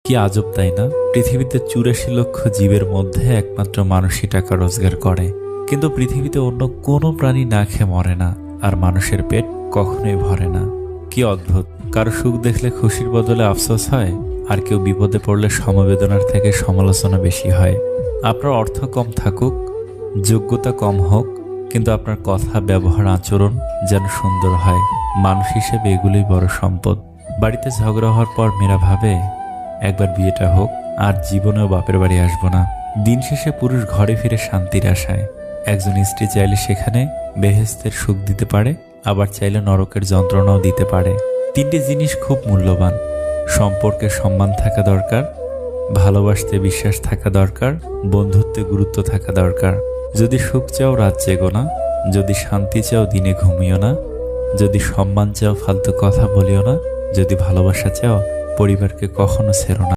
কি আজব তাই না? পৃথিবীতে ৮৪ লক্ষ জীবের মধ্যে একমাত্র মানুষই টাকা রোজগার করে, কিন্তু পৃথিবীতে অন্য কোনো প্রাণী না খেয়ে মরে না, আর মানুষের পেট কখনোই ভরে না। কি অদ্ভুত! কারো সুখ দেখলে খুশির বদলে আফসোস হয়, আর কেউ বিপদে পড়লে সমবেদনার থেকে সমালোচনা বেশি হয়। আপনার অর্থ কম থাকুক, যোগ্যতা কম হোক, কিন্তু আপনার কথা, ব্যবহার, আচরণ যেন সুন্দর হয়। মানুষ হিসেবে এগুলোই বড় সম্পদ। বাড়িতে ঝগড়া হওয়ার পর মেয়েরা ভাবে একবার বিয়েটা হোক, আর জীবনেও বাপের বাড়ি আসবো না। দিন শেষে পুরুষ ঘরে ফিরে শান্তির আশায়। একজন স্ত্রী চাইলে সেখানে বেহেশতের সুখ দিতে পারে, আবার চাইলে নরকের যন্ত্রণাও দিতে পারে। তিনটি জিনিস খুব মূল্যবান: সম্পর্কে সম্মান থাকা দরকার, ভালোবাসতে বিশ্বাস থাকা দরকার, বন্ধুত্বে গুরুত্ব থাকা দরকার। যদি সুখ চাও রাত জেগো না, যদি শান্তি চাও দিনে ঘুমিও না, যদি সম্মান চাও ফালতু কথা বলিও না, যদি ভালোবাসা চাও পরিবারকে কখনো ছেড়ো না।